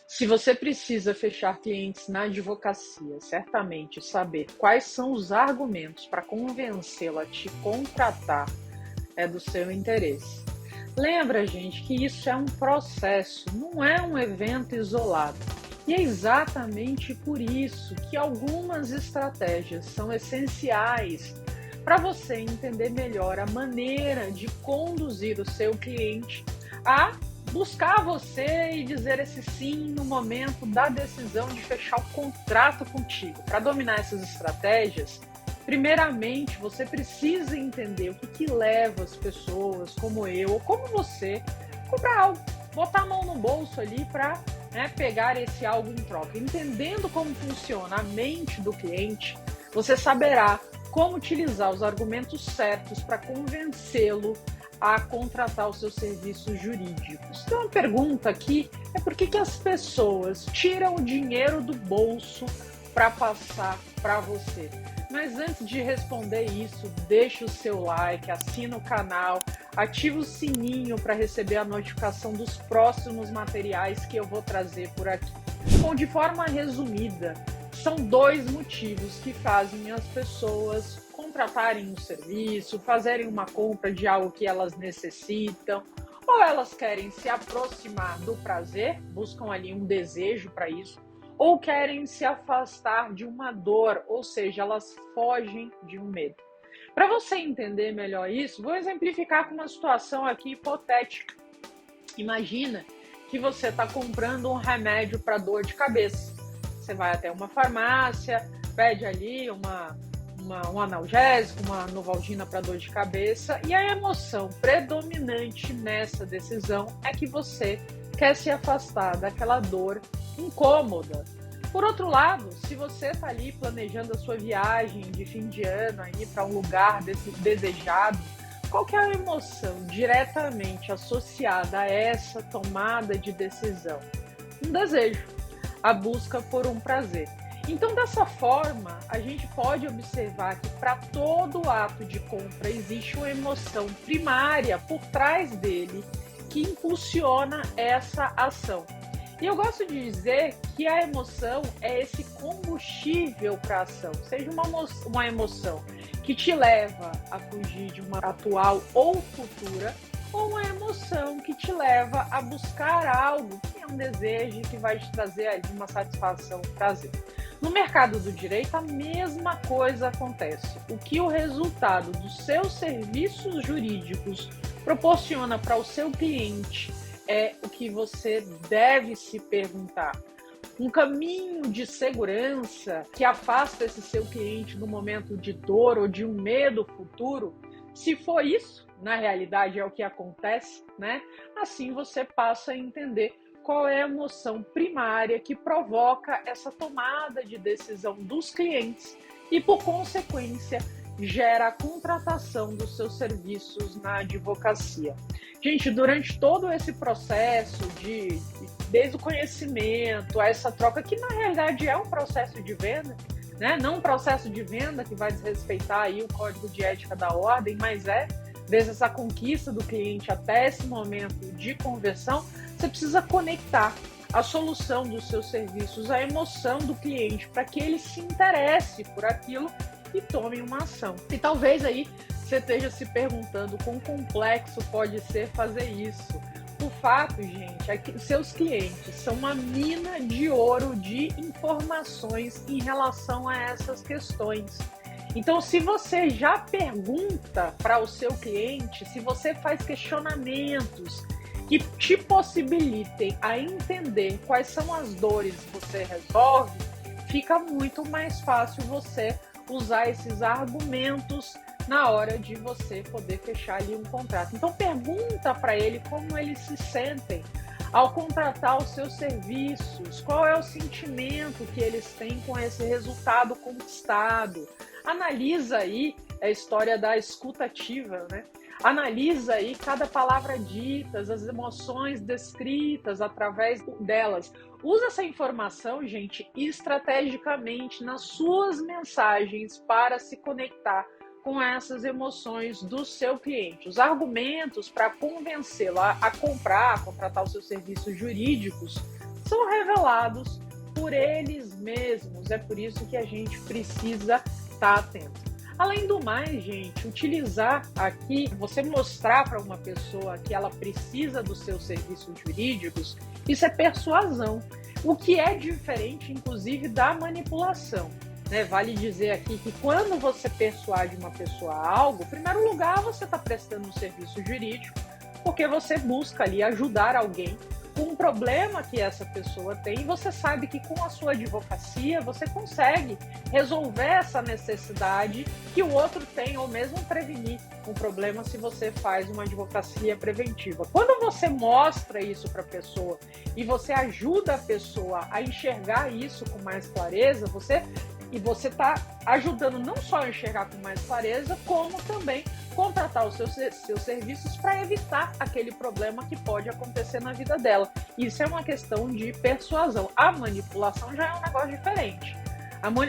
Se você precisa fechar clientes na advocacia, certamente saber quais são os argumentos para convencê-lo a te contratar é do seu interesse. Lembra, gente, que isso é um processo, não é um evento isolado. E é exatamente por isso que algumas estratégias são essenciais para você entender melhor a maneira de conduzir o seu cliente a buscar você e dizer esse sim no momento da decisão de fechar o contrato contigo. Para dominar essas estratégias, primeiramente, você precisa entender o que leva as pessoas, como eu ou como você, a comprar algo, botar a mão no bolso ali para pegar esse algo em troca. Entendendo como funciona a mente do cliente, você saberá como utilizar os argumentos certos para convencê-lo a contratar os seus serviços jurídicos. Então, a pergunta aqui é por que as pessoas tiram o dinheiro do bolso para passar para você? Mas antes de responder isso, deixa o seu like, assina o canal, ativa o sininho para receber a notificação dos próximos materiais que eu vou trazer por aqui. Bom, de forma resumida, são dois motivos que fazem as pessoas contratarem um serviço, fazerem uma compra de algo que elas necessitam, ou elas querem se aproximar do prazer, buscam ali um desejo para isso, ou querem se afastar de uma dor, ou seja, elas fogem de um medo. Para você entender melhor isso, vou exemplificar com uma situação aqui hipotética. Imagina que você está comprando um remédio para dor de cabeça. Você vai até uma farmácia, pede ali um analgésico, uma Novalgina para dor de cabeça, e a emoção predominante nessa decisão é que você quer se afastar daquela dor incômoda. Por outro lado, se você está ali planejando a sua viagem de fim de ano para um lugar desejado, qual que é a emoção diretamente associada a essa tomada de decisão? Um desejo, a busca por um prazer. Então, dessa forma, a gente pode observar que para todo ato de compra existe uma emoção primária por trás dele que impulsiona essa ação. E eu gosto de dizer que a emoção é esse combustível para a ação, seja uma emoção que te leva a fugir de uma atual ou futura, ou uma emoção que te leva a buscar algo que é um desejo que vai te trazer ali uma satisfação, um prazer. No mercado do direito, a mesma coisa acontece. O que o resultado dos seus serviços jurídicos proporciona para o seu cliente é o que você deve se perguntar. Um caminho de segurança que afasta esse seu cliente no momento de dor ou de um medo futuro, se for isso, na realidade é o que acontece, né? Assim você passa a entender qual é a emoção primária que provoca essa tomada de decisão dos clientes e, por consequência, gera a contratação dos seus serviços na advocacia. Gente, durante todo esse processo desde o conhecimento, a essa troca, que na realidade é um processo de venda, né? Não um processo de venda que vai desrespeitar aí o código de ética da ordem, mas desde essa conquista do cliente até esse momento de conversão, você precisa conectar a solução dos seus serviços à emoção do cliente para que ele se interesse por aquilo e tome uma ação. E talvez aí você esteja se perguntando quão complexo pode ser fazer isso. O fato, gente, é que seus clientes são uma mina de ouro de informações em relação a essas questões. Então, se você já pergunta para o seu cliente, se você faz questionamentos que te possibilitem a entender quais são as dores que você resolve, fica muito mais fácil você usar esses argumentos na hora de você poder fechar ali um contrato. Então, pergunta para ele como eles se sentem ao contratar os seus serviços, qual é o sentimento que eles têm com esse resultado conquistado. Analisa aí a história da escuta ativa, né? Analisa aí cada palavra dita, as emoções descritas através delas. Usa essa informação, gente, estrategicamente nas suas mensagens para se conectar com essas emoções do seu cliente. Os argumentos para convencê-lo a comprar, a contratar os seus serviços jurídicos são revelados por eles mesmos. É por isso que a gente precisa estar atento. Além do mais, gente, utilizar aqui, você mostrar para uma pessoa que ela precisa dos seus serviços jurídicos, isso é persuasão. O que é diferente, inclusive, da manipulação. Vale dizer aqui que quando você persuade uma pessoa a algo, em primeiro lugar, você está prestando um serviço jurídico, porque você busca ali ajudar alguém com um problema que essa pessoa tem, e você sabe que com a sua advocacia você consegue resolver essa necessidade que o outro tem, ou mesmo prevenir um problema se você faz uma advocacia preventiva. Quando você mostra isso para a pessoa e você ajuda a pessoa a enxergar isso com mais clareza, você está ajudando não só a enxergar com mais clareza, como também contratar os seus serviços para evitar aquele problema que pode acontecer na vida dela. Isso é uma questão de persuasão. A manipulação já é um negócio diferente.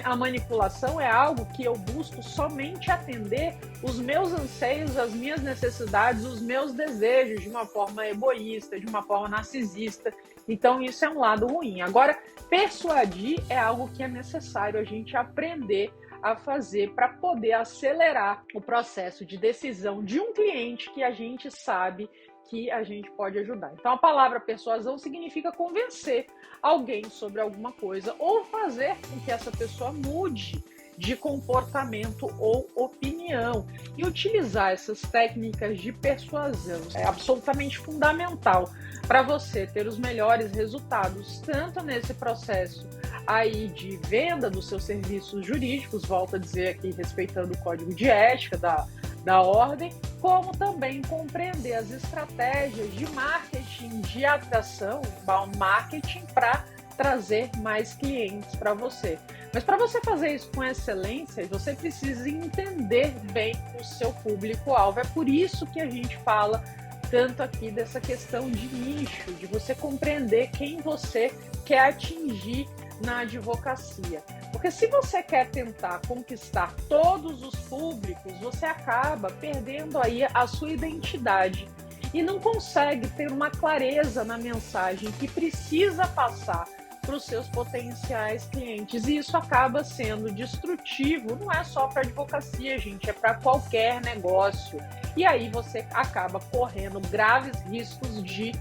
A manipulação é algo que eu busco somente atender os meus anseios, as minhas necessidades, os meus desejos de uma forma egoísta, de uma forma narcisista. Então isso é um lado ruim. Agora, persuadir é algo que é necessário a gente aprender a fazer para poder acelerar o processo de decisão de um cliente que a gente sabe que a gente pode ajudar. Então, a palavra persuasão significa convencer alguém sobre alguma coisa ou fazer com que essa pessoa mude de comportamento ou opinião. E utilizar essas técnicas de persuasão é absolutamente fundamental para você ter os melhores resultados, tanto nesse processo aí de venda dos seus serviços jurídicos, volto a dizer aqui, respeitando o código de ética da ordem, como também compreender as estratégias de marketing, de atração, inbound marketing, para trazer mais clientes para você. Mas para você fazer isso com excelência, você precisa entender bem o seu público-alvo. É por isso que a gente fala tanto aqui dessa questão de nicho, de você compreender quem você quer atingir na advocacia. Porque se você quer tentar conquistar todos os públicos, você acaba perdendo aí a sua identidade e não consegue ter uma clareza na mensagem que precisa passar para os seus potenciais clientes. E isso acaba sendo destrutivo, não é só para a advocacia, gente, é para qualquer negócio. E aí você acaba correndo graves riscos de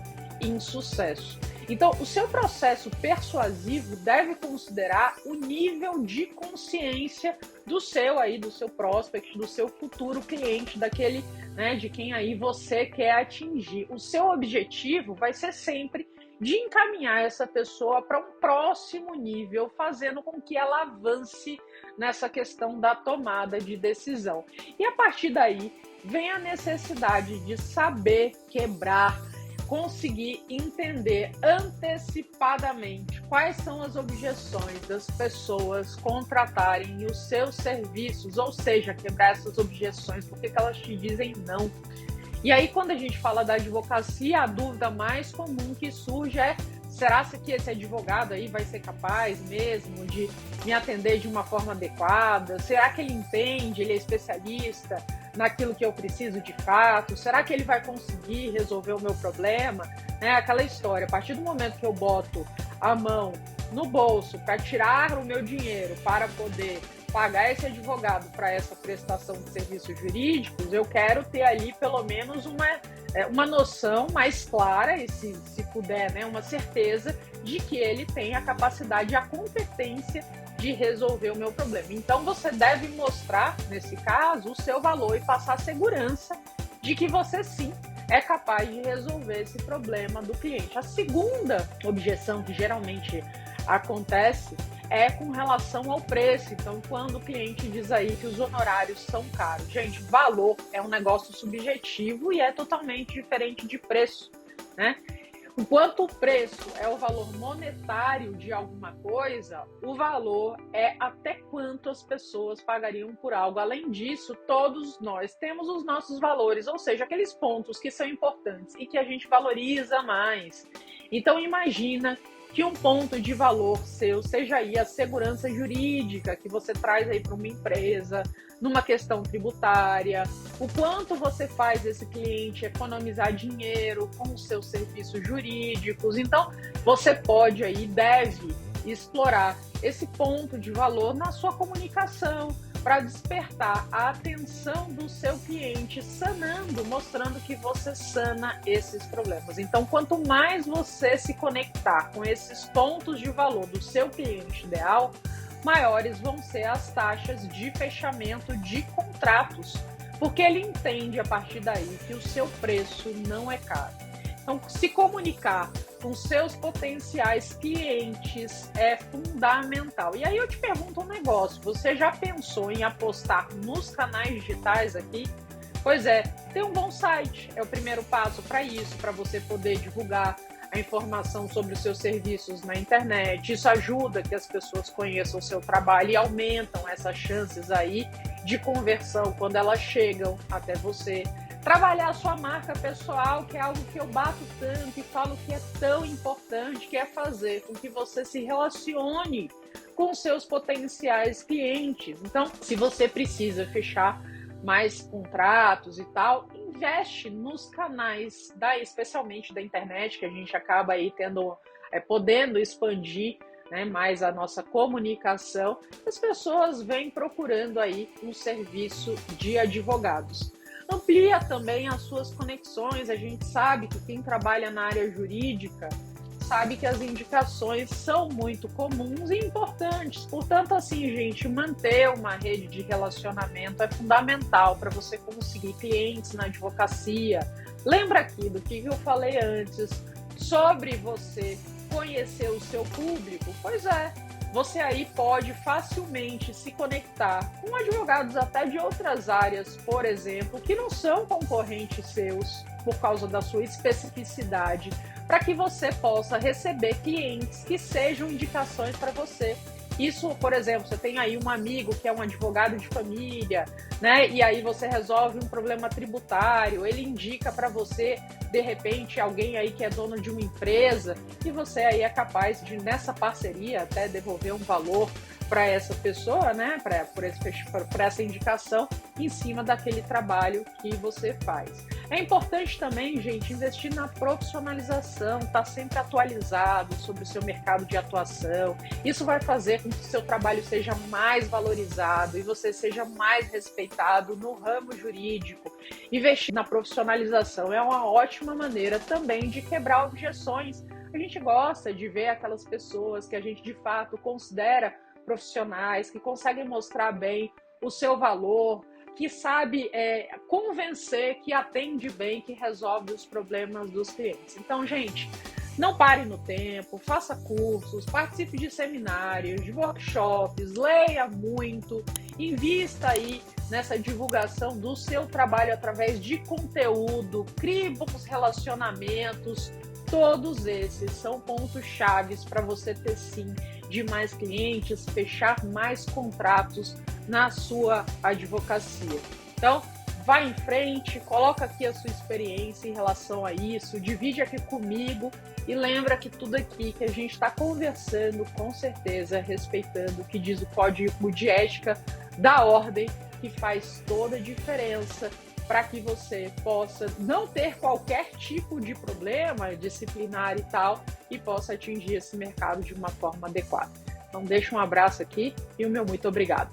insucesso. Então, o seu processo persuasivo deve considerar o nível de consciência do seu prospect, do seu futuro cliente, daquele, de quem aí você quer atingir. O seu objetivo vai ser sempre de encaminhar essa pessoa para um próximo nível, fazendo com que ela avance nessa questão da tomada de decisão. E a partir daí, vem a necessidade de saber quebrar, conseguir entender antecipadamente quais são as objeções das pessoas contratarem os seus serviços, ou seja, quebrar essas objeções, porque elas te dizem não. E aí, quando a gente fala da advocacia, a dúvida mais comum que surge é: será que esse advogado aí vai ser capaz mesmo de me atender de uma forma adequada? Será que ele entende, ele é especialista naquilo que eu preciso de fato? Será que ele vai conseguir resolver o meu problema? Aquela história, a partir do momento que eu boto a mão no bolso para tirar o meu dinheiro para poder pagar esse advogado para essa prestação de serviços jurídicos, eu quero ter ali pelo menos uma noção mais clara e, se puder, uma certeza de que ele tem a capacidade e a competência de resolver o meu problema. Então, você deve mostrar, nesse caso, o seu valor e passar segurança de que você, sim, é capaz de resolver esse problema do cliente. A segunda objeção que geralmente acontece é com relação ao preço. Então, quando o cliente diz aí que os honorários são caros. Gente, valor é um negócio subjetivo e é totalmente diferente de preço, Enquanto o preço é o valor monetário de alguma coisa, o valor é até quanto as pessoas pagariam por algo. Além disso, todos nós temos os nossos valores, ou seja, aqueles pontos que são importantes e que a gente valoriza mais. Então, imagina que um ponto de valor seu seja aí a segurança jurídica que você traz aí para uma empresa, numa questão tributária, o quanto você faz esse cliente economizar dinheiro com os seus serviços jurídicos. Então, você pode aí, deve explorar esse ponto de valor na sua comunicação, para despertar a atenção do seu cliente, sanando, mostrando que você sana esses problemas. Então, quanto mais você se conectar com esses pontos de valor do seu cliente ideal, maiores vão ser as taxas de fechamento de contratos, porque ele entende a partir daí que o seu preço não é caro. Então, se comunicar com seus potenciais clientes é fundamental. E aí eu te pergunto um negócio, você já pensou em apostar nos canais digitais aqui? Pois é, tem um bom site, é o primeiro passo para isso, para você poder divulgar a informação sobre os seus serviços na internet. Isso ajuda que as pessoas conheçam o seu trabalho e aumentam essas chances aí de conversão quando elas chegam até você. Trabalhar a sua marca pessoal, que é algo que eu bato tanto e falo que é tão importante, que é fazer com que você se relacione com seus potenciais clientes. Então, se você precisa fechar mais contratos e tal, investe nos canais, especialmente da internet, que a gente acaba aí podendo expandir, né, mais a nossa comunicação. As pessoas vêm procurando aí um serviço de advogados. Amplia também as suas conexões. A gente sabe que quem trabalha na área jurídica sabe que as indicações são muito comuns e importantes. Portanto, assim, gente, manter uma rede de relacionamento é fundamental para você conseguir clientes na advocacia. Lembra aqui do que eu falei antes sobre você conhecer o seu público? Pois é, você aí pode facilmente se conectar com advogados até de outras áreas, por exemplo, que não são concorrentes seus por causa da sua especificidade, para que você possa receber clientes que sejam indicações para você. Isso, por exemplo, você tem aí um amigo que é um advogado de família, né? E aí você resolve um problema tributário, ele indica para você, de repente, alguém aí que é dono de uma empresa, e você aí é capaz de, nessa parceria, até devolver um valor para essa pessoa, né? Por essa indicação, em cima daquele trabalho que você faz. É importante também, gente, investir na profissionalização, estar sempre atualizado sobre o seu mercado de atuação. Isso vai fazer com que o seu trabalho seja mais valorizado e você seja mais respeitado no ramo jurídico. Investir na profissionalização é uma ótima maneira também de quebrar objeções. A gente gosta de ver aquelas pessoas que a gente de fato considera profissionais, que conseguem mostrar bem o seu valor, que sabe convencer, que atende bem, que resolve os problemas dos clientes. Então, gente, não pare no tempo, faça cursos, participe de seminários, de workshops, leia muito, invista aí nessa divulgação do seu trabalho através de conteúdo, crie bons relacionamentos. Todos esses são pontos chaves para você ter sim de mais clientes, fechar mais contratos na sua advocacia. Então, vá em frente, coloca aqui a sua experiência em relação a isso, divide aqui comigo e lembra que tudo aqui que a gente está conversando, com certeza, respeitando o que diz o Código de Ética da Ordem, que faz toda a diferença para que você possa não ter qualquer tipo de problema disciplinar e tal, e possa atingir esse mercado de uma forma adequada. Então, deixo um abraço aqui e o meu muito obrigado.